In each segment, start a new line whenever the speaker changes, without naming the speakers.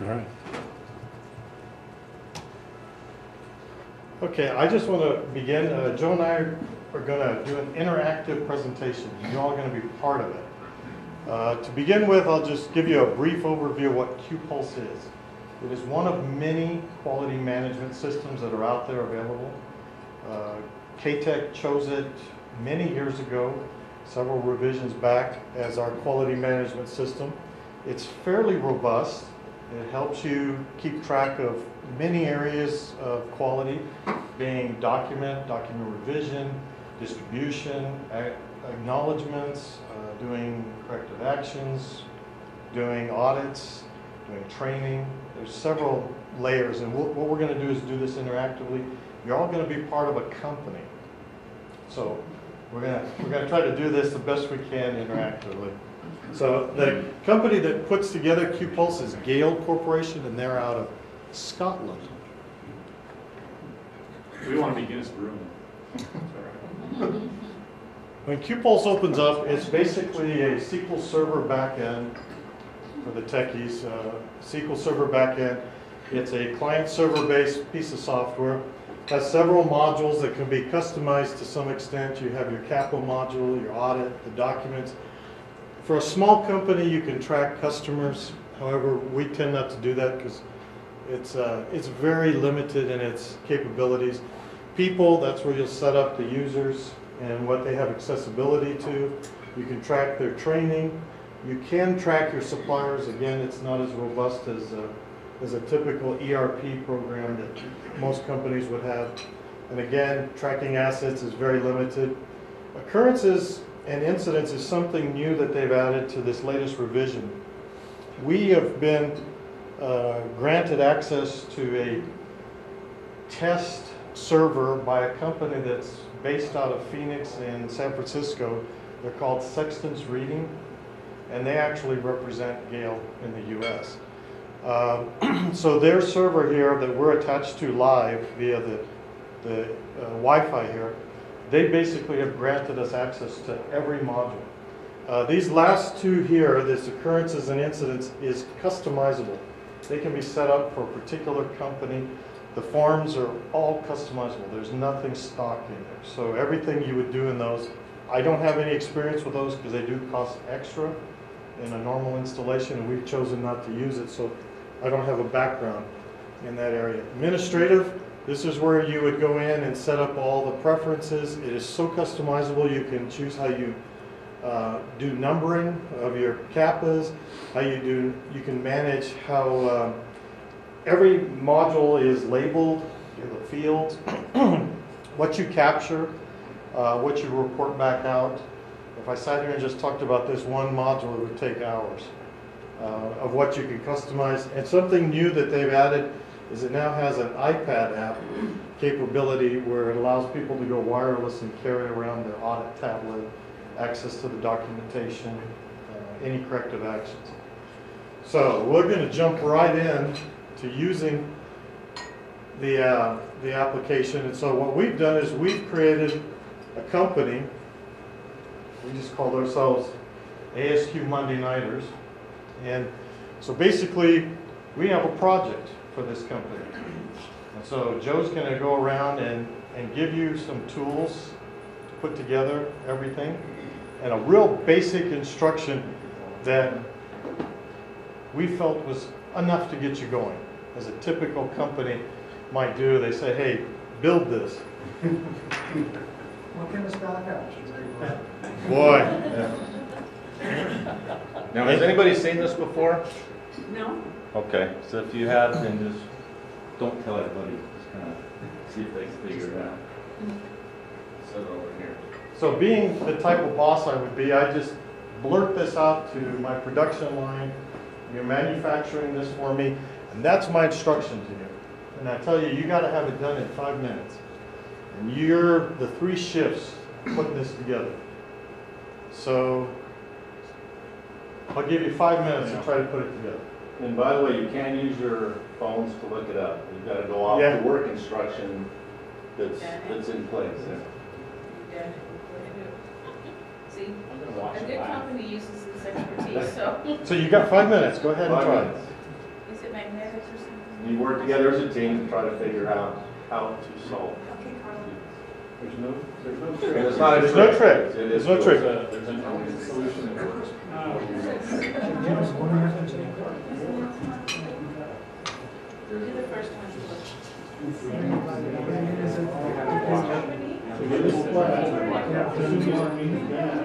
All right.
Okay, I just want to begin. Joe and I are going to do an interactive presentation. You're all going to be part of it. To begin with, I'll just give you a brief overview of what QPulse is. It is one of many quality management systems that are out there available. K-Tech chose it many years ago, several revisions back, as our quality management system. It's fairly robust. It helps you keep track of many areas of quality, being document revision, distribution, acknowledgements, doing corrective actions, doing audits, doing training. There's several layers, and what we're going to do is do this interactively. You're all going to be part of a company. So we're going to try to do this the best we can interactively. So the company that puts together QPulse is Gale Corporation, and they're out of Scotland.
We want to be Guinness Brewing.
When QPulse opens up, it's basically a SQL Server backend for the techies. SQL Server backend. It's a client-server-based piece of software. It has several modules that can be customized to some extent. You have your capital module, your audit, the documents. For a small company, you can track customers. However, we tend not to do that because it's very limited in its capabilities. People, that's where you'll set up the users and what they have accessibility to. You can track their training. You can track your suppliers. Again, it's not as robust as a typical ERP program that most companies would have. And again, tracking assets is very limited. Occurrences and incidents is something new that they've added to this latest revision. We have been granted access to a test server by a company that's based out of Phoenix and San Francisco. They're called Sexton's Reading, and they actually represent Gale in the US. So their server here that we're attached to live via the Wi-Fi here, they basically have granted us access to every module. These last two here, this occurrences and incidents, is customizable. They can be set up for a particular company. The forms are all customizable. There's nothing stock in there. So everything you would do in those, I don't have any experience with those because they do cost extra in a normal installation, and we've chosen not to use it, so I don't have a background in that area. Administrative, this is where you would go in and set up all the preferences. It is so customizable. You can choose how you do numbering of your CAPAs, you can manage how every module is labeled, the fields, what you capture, what you report back out. If I sat here and just talked about this one module, it would take hours of what you can customize. And something new that they've added is it now has an iPad app capability where it allows people to go wireless and carry around their audit tablet, access to the documentation, any corrective actions. So we're going to jump right in to using the application. And so what we've done is we've created a company. We just called ourselves ASQ Monday Nighters. And so basically we have a project for this company. And so Joe's going to go around and give you some tools to put together everything, and a real basic instruction that we felt was enough to get you going. As a typical company might do, they say, hey, build this.
What kind of stock options are you
Boy.
Now, has anybody seen this before?
No.
Okay, so if you have, then just don't tell everybody. Just kind of see if they can figure it out. Set it over here.
So being the type of boss I would be, I just blurt this out to my production line. You're manufacturing this for me, and that's my instruction to you. And I tell you, you got to have it done in 5 minutes. And you're the 3 shifts putting this together. So I'll give you 5 minutes to try to put it together.
And by the way, you can use your phones to look it up. You've got to go off the work instruction that's in place.
See, a good company uses the
expertise, so.
So you got 5 minutes, go ahead and
5
try.
minutes.
Is it magnetics or something?
You work together as a team to try to figure out how to solve.
Okay, Carla.
There's no
And
trick.
it's not a
There's no trick.
It
There's
is
no
good.
trick.
There's an elegant solution that works.
Yes, one after the
Do the first one.
So get this flat, as soon as you mean that,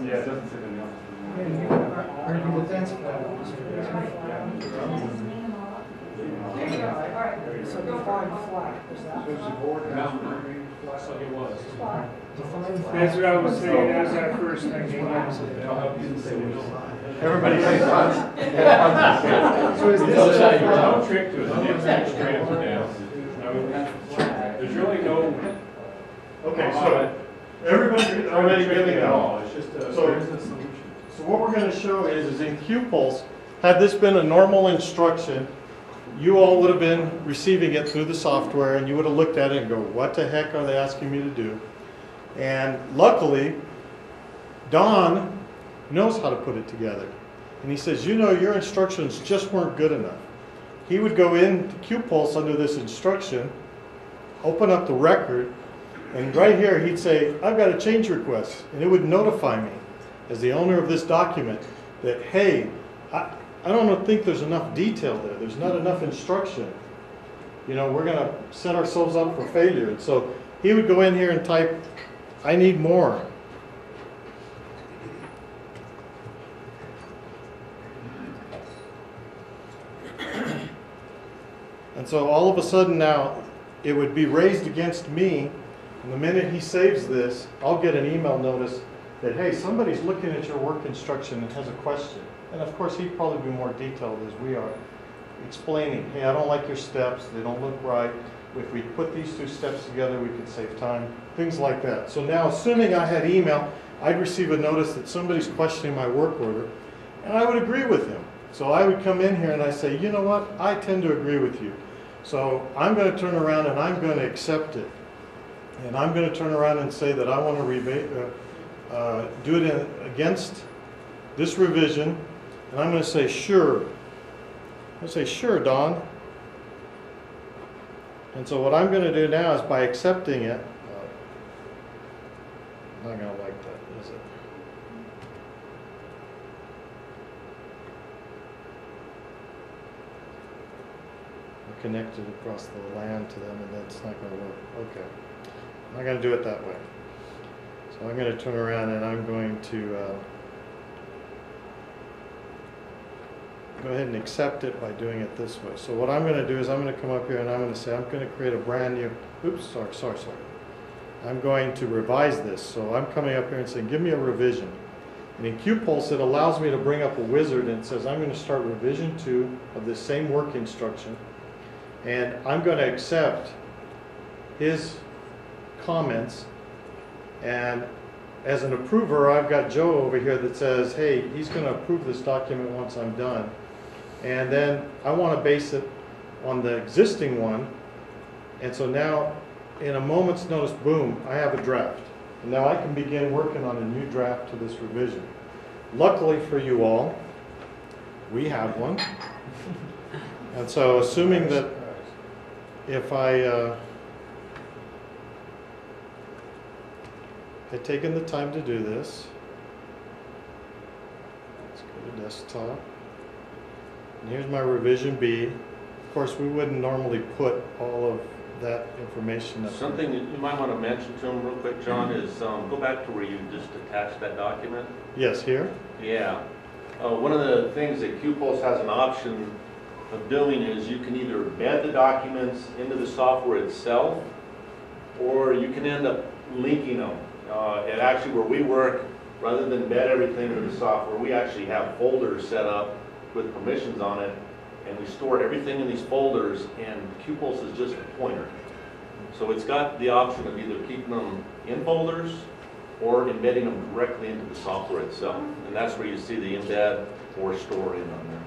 yeah, it doesn't sit in the office.
Argue the fence plan.
There you go, all right.
So define flat, is that?
Like it was.
Define flat.
That's what I was saying, that's our first thing.
I'll help you say
Everybody say
So is this?
There's no trick to it, the exact straight up and down. There's really no.
Okay, so everybody's already giving it all.
It's just
So-
there's a solution.
So what we're going to show is in QPulse, had this been a normal instruction, you all would have been receiving it through the software and you would have looked at it and go, what the heck are they asking me to do? And luckily, Don knows how to put it together. And he says, you know, your instructions just weren't good enough. He would go into QPulse under this instruction, open up the record, and right here he'd say, I've got a change request. And it would notify me as the owner of this document that, hey, I don't think there's enough detail there. There's not enough instruction. You know, we're going to set ourselves up for failure. And so he would go in here and type, I need more. And so all of a sudden now, it would be raised against me. And the minute he saves this, I'll get an email notice that, hey, somebody's looking at your work instruction and has a question. And of course, he'd probably be more detailed as we are, explaining, hey, I don't like your steps, they don't look right. If we put these two steps together, we could save time, things like that. So now, assuming I had email, I'd receive a notice that somebody's questioning my work order, and I would agree with him. So I would come in here and I say, you know what, I tend to agree with you. So I'm going to turn around and I'm going to accept it. And I'm going to turn around and say that I want to do it against this revision. And I'm going to say, sure. I'm going to say, sure, Don. And so what I'm going to do now is by accepting it, I'm not going to like that, is it? We're connected across the LAN to them, and that's not going to work. Okay. I'm not going to do it that way. So I'm going to turn around and I'm going to go ahead and accept it by doing it this way. So what I'm going to do is I'm going to come up here and I'm going to say I'm going to create a brand new, oops, sorry. I'm going to revise this. So I'm coming up here and saying, give me a revision. And in QPulse, it allows me to bring up a wizard and it says, I'm going to start revision 2 of this same work instruction. And I'm going to accept his comments. And as an approver, I've got Joe over here that says, hey, he's going to approve this document once I'm done. And then I want to base it on the existing one. And so now, in a moment's notice, boom, I have a draft. And now I can begin working on a new draft to this revision. Luckily for you all, we have one. And so assuming that if I had taken the time to do this, let's go to desktop. And here's my revision B. Of course, we wouldn't normally put all of that information up.
Something that you might want to mention to them real quick, John, is go back to where you just attached that document.
Yes, here.
Yeah. One of the things that QPulse has an option of doing is you can either embed the documents into the software itself, or you can end up linking them. And actually where we work, rather than embed everything into the software, we actually have folders set up with permissions on it, and we store everything in these folders, and QPulse is just a pointer. So it's got the option of either keeping them in folders or embedding them directly into the software itself. And that's where you see the embed or store in on there.